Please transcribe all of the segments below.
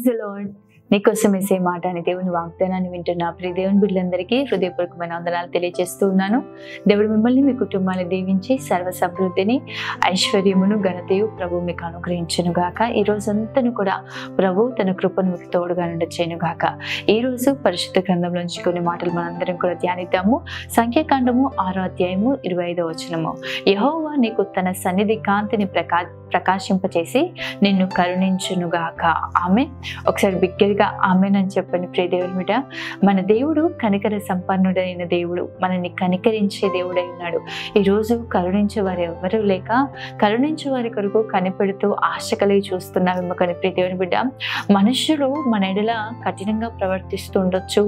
Praise the lord. నీకోసం వేసే మాట అని దేవుని వాగ్దానాన్ని వింటున్న ప్రియ దేవుని బిడ్డలందరికీ హృదయపూర్వకమైన వందనాలు తెలియజేస్తూ ఉన్నాను. దేవుడు మిమ్మల్ని మీ కుటుంబాన్ని దీవించి సర్వ సమృద్ధిని ఐశ్వర్యమును ఘనతయు ప్రభు మీకు అనుగ్రహించును గాక. ఈ రోజంతను కూడా ప్రభు తన కృపను మీకు తోడుగా ఉండచేయును గాక. ఈ రోజు పరిశుద్ధ గ్రంథంలోంచి కొన్ని మాటలు మనందరం కూడా ధ్యానిద్దాము. సంఖ్యాకాండము 6వ అధ్యాయము 25వ వచనము. యెహోవా నీకు తన సన్నిధి కాంతిని ప్రకాశింపచేసి నిన్ను కరుణించును గాక. ఆమె ఒకసారి బిగ్గరగా ఆమెన్ అని చెప్పండి. ప్రియ దేవుని బిడ్డ, మన దేవుడు కనికర సంపన్నుడైన దేవుడు, మనల్ని కనికరించే దేవుడై ఉన్నాడు. ఈరోజు కరుణించే వారు ఎవరూ లేక కరుణించే వారి కొరకు కనిపెడుతూ ఆశ కలిగి చూస్తున్నామేమో. కానీ ప్రియ దేవుని బిడ్డ, మనుషులు మన ఎడల కఠినంగా ప్రవర్తిస్తూ ఉండొచ్చు.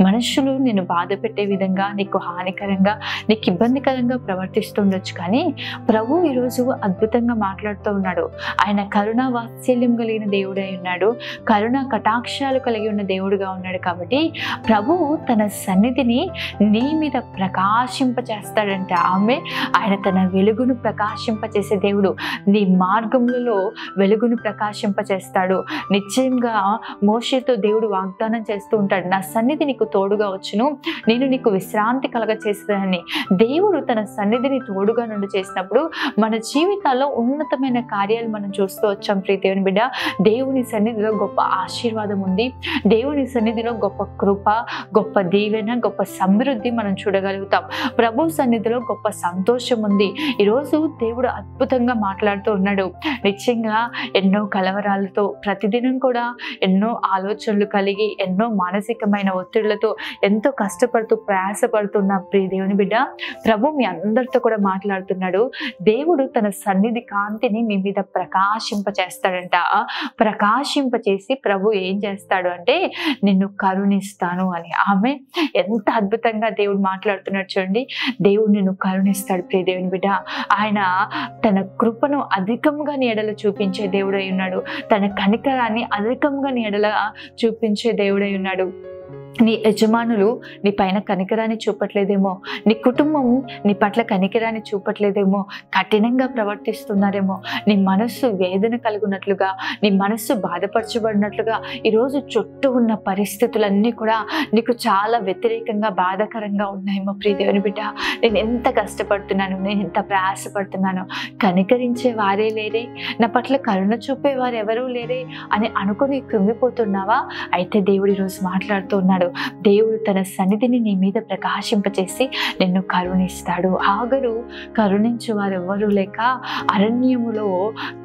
మనుషులు నిన్ను బాధ పెట్టే విధంగా, నీకు హానికరంగా, నీకు ఇబ్బందికరంగా ప్రవర్తిస్తుండొచ్చు. కానీ ప్రభు ఈరోజు అద్భుతంగా మాట్లాడుతూ ఉన్నాడు. ఆయన కరుణా వాత్సల్యం కలిగిన దేవుడై ఉన్నాడు, కరుణ కటాక్షాలు కలిగి ఉన్న దేవుడుగా ఉన్నాడు. కాబట్టి ప్రభువు తన సన్నిధిని నీ మీద ప్రకాశింపచేస్తాడంట. ఆమె ఆయన తన వెలుగును ప్రకాశింపచేసే దేవుడు. నీ మార్గములలో వెలుగును ప్రకాశింపచేస్తాడు. నిశ్చయంగా మోషేతో దేవుడు వాగ్దానం చేస్తూ ఉంటాడు, నా సన్నిధి నీకు తోడుగా వచ్చును, నేను నీకు విశ్రాంతి కలగ చేసేదాన్ని. దేవుడు తన సన్నిధిని తోడుగా నుండి చేసినప్పుడు మన జీవితాల్లో ఉన్నతమైన కార్యాలు మనం చూస్తూ వచ్చాం. ప్రియ దేవుని బిడ్డ, దేవుని సన్నిధిలో గొప్ప ఆశీర్వాదం ఉంది. దేవుని సన్నిధిలో గొప్ప కృప, గొప్ప దీవెన, గొప్ప సమృద్ధి మనం చూడగలుగుతాం. ప్రభు సన్నిధిలో గొప్ప సంతోషం ఉంది. ఈరోజు దేవుడు అద్భుతంగా మాట్లాడుతూ ఉన్నాడు. నిశ్చయంగా ఎన్నో కలవరాలతో, ప్రతిదినం కూడా ఎన్నో ఆలోచనలు కలిగి, ఎన్నో మానసికమైన ఒత్తిళ్లతో ఎంతో కష్టపడుతూ ప్రయాసపడుతున్న ప్రియ దేవుని బిడ్డ, ప్రభు మీ అందరితో కూడా మాట్లాడుతున్నాడు. దేవుడు తన సన్నిధి కాంతిని మీ మీద ప్రకాశింపచేస్తాడంట. ప్రకాశింపచేసి ప్రభు ఏం చేస్తాడు అంటే నిన్ను కరుణిస్తాను అని. ఆమె ఎంత అద్భుతంగా దేవుడు మాట్లాడుతున్నాడు చూడండి. దేవుడు నిన్ను కరుణిస్తాడు ప్రియ దేవుని బిడ్డ. ఆయన తన కృపను అధికంగా నీ ఎడల చూపించే దేవుడై ఉన్నాడు. తన కనికరాన్ని అధికంగా నీ ఎడల చూపించే దేవుడై ఉన్నాడు. నీ యజమానులు నీ పైన కనికరాన్ని చూపట్లేదేమో, నీ కుటుంబం నీ పట్ల కనికరాన్ని చూపట్లేదేమో, కఠినంగా ప్రవర్తిస్తున్నారేమో, నీ మనస్సు వేదన కలుగునట్లుగా, నీ మనస్సు బాధపరచబడినట్లుగా ఈరోజు చుట్టూ ఉన్న పరిస్థితులన్నీ కూడా నీకు చాలా వ్యతిరేకంగా, బాధాకరంగా ఉన్నాయేమో. ప్రియ దేవుని బిడ్డ, నేను ఎంత కష్టపడుతున్నాను, నేను ఎంత ప్రయాసపడుతున్నాను, కనికరించే వారే లేరే, నా పట్ల కరుణ చూపే వారు ఎవరూ లేరే అని అనుకుని కృంగిపోతున్నావా? అయితే దేవుడు ఈరోజు మాట్లాడుతూ ఉన్నాడు. దేవుడు తన సన్నిధిని నీ మీద ప్రకాశింపచేసి నిన్ను కరుణిస్తాడు. ఆగరు కరుణించే వారు ఎవరు లేక అరణ్యములో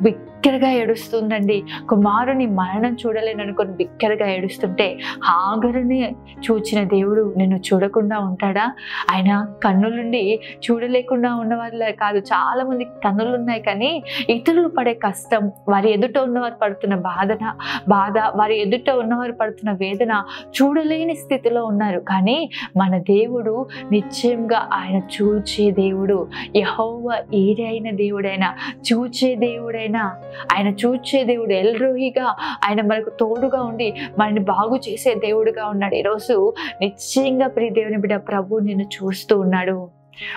బిగ్గరగా ఏడుస్తుందండి. కుమారుని మరణం చూడలేననుకొని బిగ్గరగా ఏడుస్తుంటే ఆగరుని చూచిన దేవుడు నిన్ను చూడకుండా ఉంటాడా? ఆయన కన్నులుండి చూడలేకుండా ఉన్నవారిలా కాదు. చాలా మంది కన్నులు ఉన్నాయి, కానీ ఇతరులు పడే కష్టం, వారి ఎదుట ఉన్నవారు పడుతున్న బాధ, వారి ఎదుట ఉన్నవారు పడుతున్న వేదన చూడలేని స్థితిలో ఉన్నారు. కానీ మన దేవుడు నిశ్చయంగా ఆయన చూచే దేవుడు. యెహోవా ఈరే అయిన దేవుడైనా, చూచే దేవుడైనా, ఆయన చూచే దేవుడు. ఎల్రోహిగా ఆయన మనకు తోడుగా ఉండి మనని బాగు చేసే దేవుడుగా ఉన్నాడు. ఈరోజు నిశ్చయంగా ప్రియ దేవుని బిడ్డ, ప్రభు నిన్ను చూస్తూ ఉన్నాడు.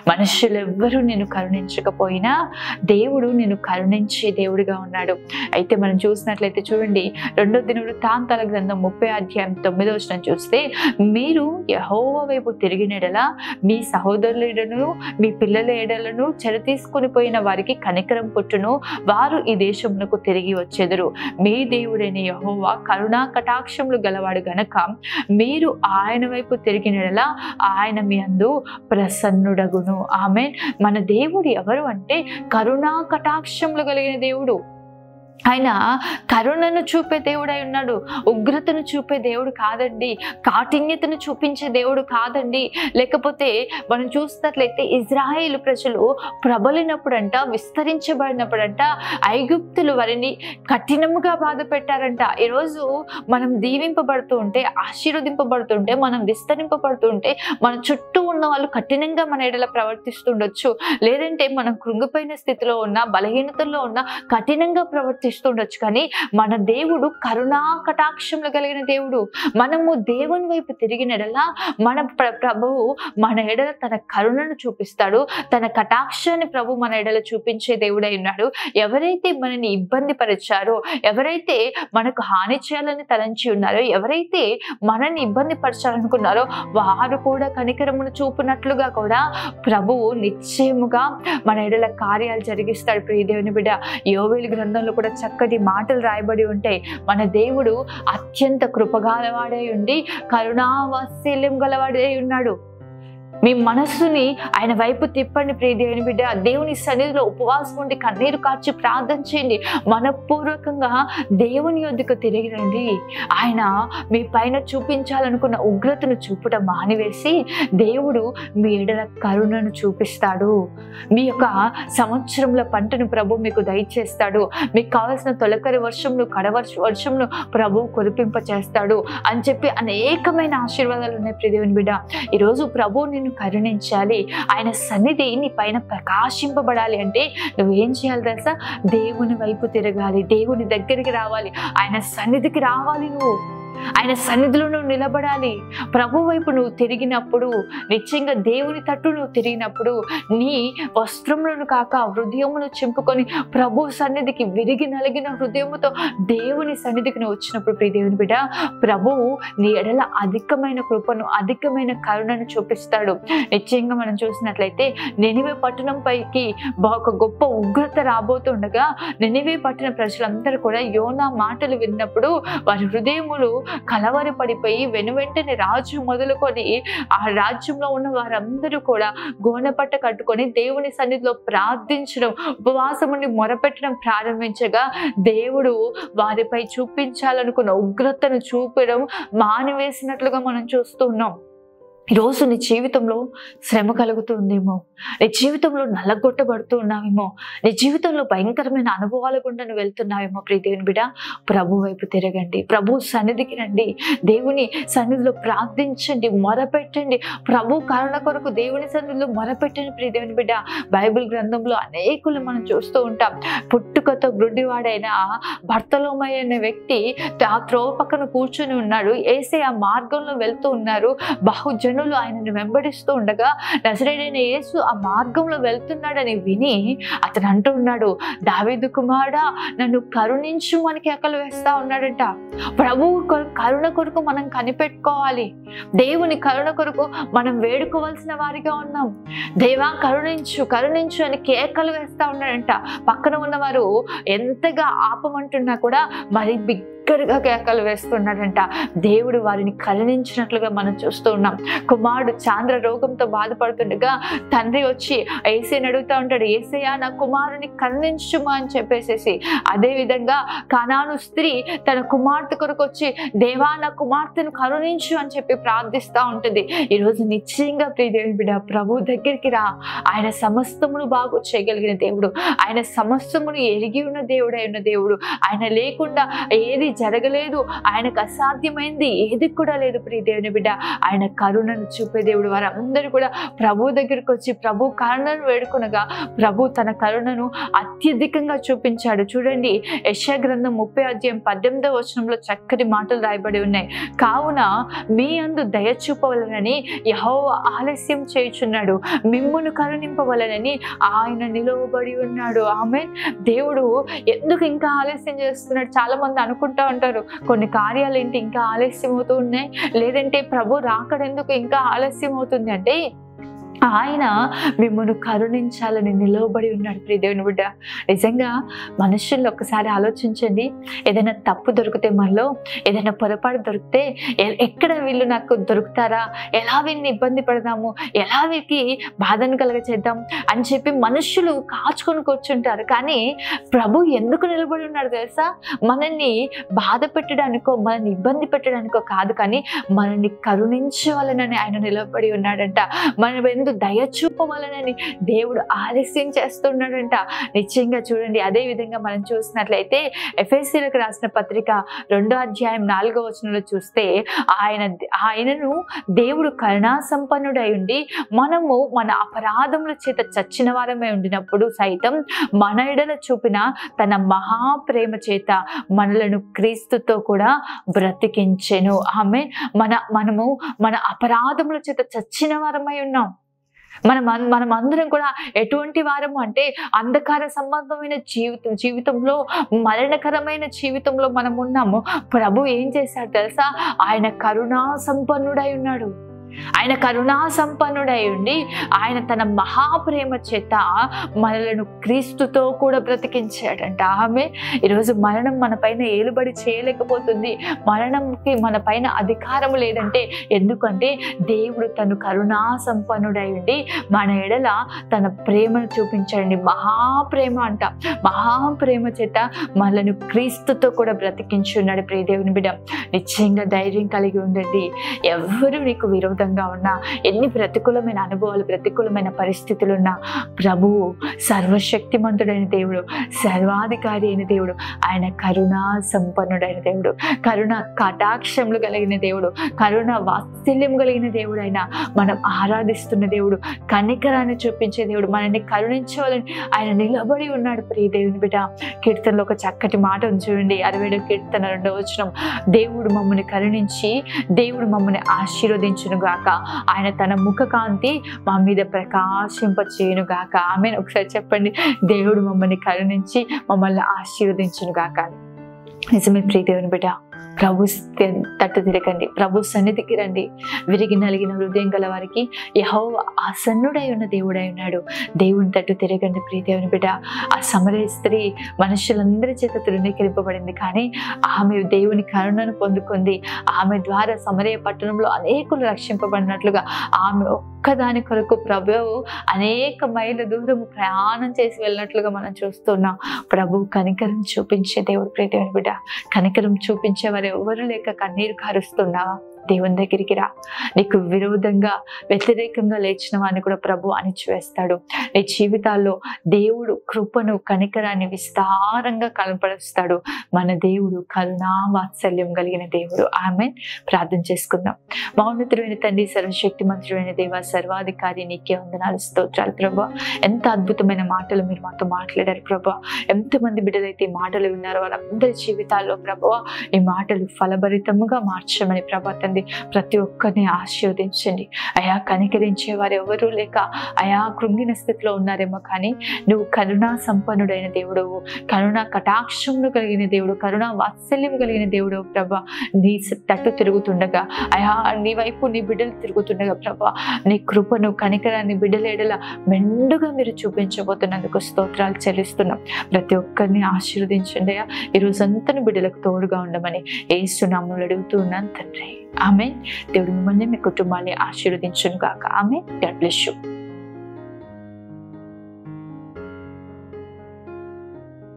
మనుషులు ఎవ్వరూ నిన్ను కరుణించకపోయినా దేవుడు నిన్ను కరుణించే దేవుడిగా ఉన్నాడు. అయితే మనం చూసినట్లయితే చూడండి, 2వ దినవృత్తాంతాల గ్రంథం 30వ అధ్యాయం 9వ వచనం చూస్తే, మీరు యెహోవా వైపు తిరిగిన ఎడల మీ సహోదరుల ఎడలను, మీ పిల్లల ఎడలను చెర తీసుకుని పోయిన వారికి కనికరం పుట్టును, వారు ఈ దేశమునకు తిరిగి వచ్చెదరు. మీ దేవుడైన యెహోవా కరుణా కటాక్షములు గలవాడు గనక మీరు ఆయన వైపు తిరిగిన ఎడల ఆయన మీ అందు ప్రసన్నుడగును. ఆమేన్. మన దేవుడు ఎవరు అంటే కరుణా కటాక్షములు కలిగిన దేవుడు. ఆయన కరుణను చూపే దేవుడై ఉన్నాడు. ఉగ్రతను చూపే దేవుడు కాదండి, కాఠిన్యతను చూపించే దేవుడు కాదండి. లేకపోతే మనం చూసినట్లయితే ఇజ్రాయేలు ప్రజలు ప్రబలినప్పుడంట, విస్తరించబడినప్పుడంట ఐగుప్తులు వారిని కఠినముగా బాధ పెట్టారంట. ఈరోజు మనం దీవింపబడుతూ ఉంటే, ఆశీర్వదింపబడుతుంటే, మనం విస్తరింపబడుతుంటే మన చుట్టూ ఉన్న వాళ్ళు కఠినంగా మన ఎడల ప్రవర్తిస్తుండొచ్చు. లేదంటే మనం కృంగిపోయిన స్థితిలో ఉన్న, బలహీనతల్లో ఉన్న కఠినంగా ప్రవర్తి ప్రవర్తిస్తుండొచ్చు, కానీ మన దేవుడు కరుణా కటాక్షములు కలిగిన దేవుడు. మనము దేవుని వైపు తిరిగినడలా మన ప్రభువు మన ఎడల తన కరుణను చూపిస్తాడు, తన కటాక్షాన్ని ప్రభు మన ఎడల చూపించే దేవుడై ఉన్నాడు. ఎవరైతే మనని ఇబ్బంది పరిచారో, ఎవరైతే మనకు హాని చేయాలని తలంచి ఉన్నారో, ఎవరైతే మనల్ని ఇబ్బంది పరచాలనుకున్నారో వారు కూడా కనికరమును చూపినట్లుగా కూడా ప్రభువు నిశ్చయముగా మన ఎడల కార్యాలు జరిగిస్తాడు. ప్రియ దేవుని బిడ్డ, యోవేలు గ్రంథంలో కూడా చక్కటి మాటలు రాయబడి ఉంటాయి. మన దేవుడు అత్యంత కృపగలవాడై ఉండి కరుణావాత్సల్యం గలవాడై ఉన్నాడు. మీ మనస్సుని ఆయన వైపు తిప్పండి ప్రియ దేవుని బిడ్డ. దేవుని సన్నిధిలో ఉపవాసం ఉండి కన్నీరు కార్చి ప్రార్థన చేయండి. మనపూర్వకంగా దేవుని యొద్దకు తిరిగి రండి. ఆయన మీ పైన చూపించాలనుకున్న ఉగ్రతను చూపటం మానివేసి దేవుడు మీ ఎడల కరుణను చూపిస్తాడు. మీ యొక్క సంవత్సరంలో పంటను ప్రభు మీకు దయచేస్తాడు. మీకు కావాల్సిన తొలకరి వర్షంను, వర్షంను ప్రభు కురిపింప చేస్తాడు అని చెప్పి అనేకమైన ఆశీర్వాదాలు ఉన్నాయి ప్రియ దేవుని బిడ్డ. ఈరోజు ప్రభు నిన్ను కరుణించాలి, ఆయన సన్నిధి నీ పైన ప్రకాశింపబడాలి అంటే నువ్వేం చేయాలి తెలుసా? దేవుని వైపు తిరగాలి, దేవుని దగ్గరికి రావాలి, ఆయన సన్నిధికి రావాలి. నువ్వు ఆయన సన్నిధిలో నువ్వు నిలబడాలి. ప్రభు వైపు నువ్వు తిరిగినప్పుడు, నిశ్చయంగా దేవుని తట్టు నువ్వు తిరిగినప్పుడు నీ వస్త్రములను కాక హృదయమును చింపుకొని ప్రభు సన్నిధికి విరిగి నలిగిన హృదయముతో దేవుని సన్నిధికి నువ్వు వచ్చినప్పుడు ప్రియ దేవుని బిడ్డ, ప్రభువు నీ ఎడల అధికమైన కృపను, అధికమైన కరుణను చూపిస్తాడు. నిశ్చయంగా మనం చూసినట్లయితే నినివే పట్టణం పైకి ఒక గొప్ప ఉగ్రత రాబోతుండగా నినివే పట్టణ ప్రజలందరూ కూడా యోనా మాటలు విన్నప్పుడు వారి హృదయములు కలవరి పడిపోయి వెనువెంటనే రాజు మొదలుకొని ఆ రాజ్యంలో ఉన్న వారందరూ కూడా గోనెపట్ట కట్టుకొని దేవుని సన్నిధిలో ప్రార్థించడం, ఉపవాసముని మొరపెట్టడం ప్రారంభించగా దేవుడు వారిపై చూపించాలనుకున్న ఉగ్రతను చూపడం మానివేసినట్లుగా మనం చూస్తూ ఉన్నాం. ఈరోజు నీ జీవితంలో శ్రమ కలుగుతుందేమో, నీ జీవితంలో నల్లగొట్టబడుతూ ఉన్నావేమో, నీ జీవితంలో భయంకరమైన అనుభవాల గుండా నువ్వు వెళ్తున్నావేమో. ప్రియ దేవుని బిడ్డ, ప్రభు వైపు తిరగండి, ప్రభు సన్నిధికి రండి, దేవుని సన్నిధిలో ప్రార్థించండి, మొరపెట్టండి. ప్రభు కరుణ కొరకు దేవుని సన్నిధిలో మొరపెట్టండి. ప్రియ దేవుని బిడ్డ, బైబిల్ గ్రంథంలో అనేకులు మనం చూస్తూ ఉంటాం. పుట్టుకతో గ్రుడ్డివాడైన బర్తలోమయి అనే వ్యక్తి ఆ త్రోవ పక్కన కూర్చొని ఉన్నాడు. యేసయ్య ఆ మార్గంలో వెళ్తూ ఉన్నారు. బహుజనులు ఆయనను వెంబడిస్తూ ఉండగా నజరేయుడైన యేసు ఆ మార్గంలో వెళ్తున్నాడని విని అతను అంటూ ఉన్నాడు, దావీదు కుమారుడా నన్ను కరుణించు అని కేకలు వేస్తా ఉన్నాడంట. ప్రభువు కరుణ కొరకు మనం కనిపెట్టుకోవాలి. దేవుని కరుణ కొరకు మనం వేడుకోవాల్సిన వారిగా ఉన్నాం. దేవా కరుణించు, కరుణించు అని కేకలు వేస్తా ఉన్నాడంట. పక్కన ఉన్నవారు ఎంతగా ఆపమంటున్నా కూడా మరి బిగ్గరగా కేకలు వేస్తున్నాడంట. దేవుడు వారిని కరుణించినట్లుగా మనం చూస్తూ ఉన్నాం. కుమారుడు చాంద్ర రోగంతో బాధపడుతుండగా తండ్రి వచ్చి యేసయ్యని అడుగుతా ఉంటాడు, యేసయ్య నా కుమారుని కరుణించుమా అని చెప్పేసేసి. అదే విధంగా కనాను స్త్రీ తన కుమార్తె కొరకు వచ్చి దేవా నా కుమార్తెను కరుణించు అని చెప్పి ప్రార్థిస్తూ ఉంటుంది. ఈరోజు నిశ్చయంగా ప్రియ దేవుని బిడ్డ, ప్రభు దగ్గరికి రా. ఆయన సమస్తమును బాగు చేయగలిగిన దేవుడు, ఆయన సమస్తమును ఎరిగి ఉన్న దేవుడై ఉన్న దేవుడు. ఆయన లేకుండా ఏది జరగలేదు, ఆయనకు అసాధ్యమైంది ఏది కూడా లేదు. ప్రియ దేవుని బిడ్డ, ఆయన కరుణను చూపే దేవుడు. వారందరూ కూడా ప్రభు దగ్గరికి వచ్చి ప్రభు కరుణను వేడుకొనగా ప్రభు తన కరుణను అత్యధికంగా చూపించాడు. చూడండి, యెషయా గ్రంథం 30:18 చక్కటి మాటలు రాయబడి ఉన్నాయి. కావున మీ అందు దయ చూపవలనని యెహోవా ఆలస్యం చేయుచున్నాడు, మిమ్మును కరుణింపవలనని ఆయన నిలువబడి ఉన్నాడు. ఆమేన్. దేవుడు ఎందుకు ఇంకా ఆలస్యం చేస్తున్నాడు? చాలా మంది అనుకుంటా ఉంటారు, కొన్ని కార్యాలు ఏంటి ఇంకా ఆలస్యం అవుతూ ఉన్నాయి, లేదంటే ప్రభు రాకడెందుకు ఇంకా ఆలస్యం అవుతుంది అంటే ఆయన మిమ్మల్ని కరుణించాలని నిలవబడి ఉన్నాడు. ప్రియ దేవుని బిడ్డ, నిజంగా మనుషుల్లో ఒక్కసారి ఆలోచించండి. ఏదైనా తప్పు దొరికితే, మనలో ఏదైనా పొరపాటు దొరికితే ఎక్కడ వీళ్ళు నాకు దొరుకుతారా, ఎలా వీళ్ళని ఇబ్బంది పడదాము, ఎలా వీరికి బాధను కలగచేద్దాం అని చెప్పి మనుషులు కాచుకొని కూర్చుంటారు. కానీ ప్రభు ఎందుకు నిలబడి ఉన్నాడు తెలుసా? మనల్ని బాధ పెట్టడానికో, మనల్ని ఇబ్బంది పెట్టడానికో కాదు, కానీ మనల్ని కరుణించవాలని ఆయన నిలబడి ఉన్నాడంట. మన ఎందు దయ చూపవాలనని దేవుడు ఆలస్యం చేస్తున్నాడంట. నిశ్చయంగా చూడండి. అదే విధంగా మనం చూసినట్లయితే ఎఫెసీయులకు రాసిన పత్రిక 2వ అధ్యాయం 4వ వచనంలో చూస్తే ఆయనను దేవుడు కరుణా సంపన్నుడై ఉండి మనము మన అపరాధముల చేత చచ్చిన వారమై ఉండినప్పుడు సైతం మన ఎడల చూపిన తన మహాప్రేమ చేత మనలను క్రీస్తుతో కూడా బ్రతికించెను. ఆమె మనము మన అపరాధముల చేత చచ్చిన వారమై ఉన్నాం. మనం అందరం కూడా ఎటువంటి వారము అంటే అంధకార సంబంధమైన జీవితంలో మరణకరమైన జీవితంలో మనం ఉన్నాము. ప్రభు ఏం చేశాడు తెలుసా? ఆయన కరుణా సంపన్నుడై ఉన్నాడు. ఆయన కరుణా సంపన్నుడై ఉండి ఆయన తన మహాప్రేమ చేత మనలను క్రీస్తుతో కూడా బ్రతికించాడంట. ఆమె ఈరోజు మరణం మన పైన ఏలుబడి చేయలేకపోతుంది. మరణంకి మన పైన అధికారం లేదంటే ఎందుకంటే దేవుడు తను కరుణా సంపన్నుడై ఉండి మన ఎడల తన ప్రేమను చూపించండి. మహాప్రేమ అంట. మహాప్రేమ చేత మనలను క్రీస్తుతో కూడా బ్రతికించున్నాడు. ప్రియ దేవుని బిడ్డ, నిశ్చయంగా ధైర్యం కలిగి ఉండండి. ఎవరు నీకు విరోధంగా ఉన్నా, ఎన్ని ప్రతికూలమైన అనుభవాలు, ప్రతికూలమైన పరిస్థితులు ఉన్నా, ప్రభువు సర్వశక్తిమంతుడైన దేవుడు, సర్వాధికారి అయిన దేవుడు, ఆయన కరుణా సంపన్నుడైన దేవుడు, కరుణ కటాక్షములు కలిగిన దేవుడు, కరుణ వాత్సల్యం కలిగిన దేవుడు. ఆయన మనం ఆరాధిస్తున్న దేవుడు, కనికరాన్ని చూపించే దేవుడు, మనల్ని కరుణించాలని ఆయన నిలబడి ఉన్నాడు. ప్రియ దేవుని బిడ్డ, కీర్తనలో ఒక చక్కటి మాట ఉంది చూడండి. 60వ కీర్తన 2వ వచనం, దేవుడు మమ్మల్ని కరుణించి దేవుడు మమ్మల్ని ఆశీర్వదించును గాక, ఆయన తన ముఖ కాంతి మా మీద ప్రకాశింపచేయును గాక. ఆమెను ఒకసారి చెప్పండి. దేవుడు మమ్మల్ని కరుణించి మమ్మల్ని ఆశీర్వదించును గాక. నిజమే ప్రియ దేవుని బిడ్డ, ప్రభు తట్టు తిరగండి, ప్రభు సన్నిధికి రండి. విరిగి నలిగిన హృదయం గల వారికి యెహోవా ఆసన్నుడై ఉన్న దేవుడై ఉన్నాడు. దేవుని తట్టు తిరగండి ప్రియ దేవుని బిడ్డ. ఆ సమరయ స్త్రీ మనుషులందరి చేత తృణీకరింపబడింది, కానీ ఆమె దేవుని కరుణను పొందుకుంది. ఆమె ద్వారా సమరయ పట్టణంలో అనేకులు రక్షింపబడినట్లుగా ఆమె ఒక్కదాని కొరకు ప్రభువు అనేక మైళ్ళ దూరం ప్రయాణం చేసి వెళ్ళినట్లుగా మనం చూస్తున్నాం. ప్రభు కనికరం చూపించే దేవుడు ప్రియ దేవుని బిడ్డ. కనికరం చూపించేవారు ఎవరు లేక కన్నీరు కారుస్తున్నావా? దేవుని దగ్గరికి రా. నీకు విరోధంగా వ్యతిరేకంగా లేచిన వాడిని కూడా ప్రభు అణిచివేస్తాడు. నీ జీవితాల్లో దేవుడు కృపను కనికరాన్ని విస్తారంగా కనపరుస్తాడు. మన దేవుడు కరుణా వాత్సల్యం కలిగిన దేవుడు. ఆమె ప్రార్థన చేసుకుందాం. మౌన్నతుడైన తండ్రి, సర్వశక్తిమంతుడైన దేవ, సర్వాధికారి, నీకే వందనాలు, స్తోత్రాలు ప్రభా. ఎంత అద్భుతమైన మాటలు మీరు మాతో మాట్లాడారు ప్రభా. ఎంతమంది బిడ్డలైతే ఈ మాటలు విన్నారో వాళ్ళందరి జీవితాల్లో ప్రభా ఈ మాటలు ఫలభరితముగా మార్చమని ప్రభా తండ్రి ప్రతి ఒక్కరిని ఆశీర్వదించండి అయా. కనికరించే వారు ఎవరూ లేక అయా కృంగిన స్థితిలో ఉన్నారేమో, కానీ నువ్వు కరుణా సంపన్నుడైన దేవుడు, కరుణా కటాక్షములు కలిగిన దేవుడు, కరుణా వాత్సల్యం కలిగిన దేవుడు ప్రభా. నీ తట్టు తిరుగుతుండగా అయా, నీ వైపు నీ బిడ్డలు తిరుగుతుండగా ప్రభా, నీ కృపను కనికరాన్ని బిడ్డల ఎడల మెండుగా మీరు చూపించబోతున్నందుకు స్తోత్రాలు చెల్లిస్తున్నాం. ప్రతి ఒక్కరిని ఆశీర్వదించండి అయ్యా. ఈ రోజంతా బిడ్డలకు తోడుగా ఉండమని యేసు నామములో అడుగుతూ ఉన్నాను తండ్రి. ఆమెన్. దేవుడు మిమ్మల్ని మీ కుటుంబాన్ని ఆశీర్వదించును గాక. ఆమెన్. God bless you.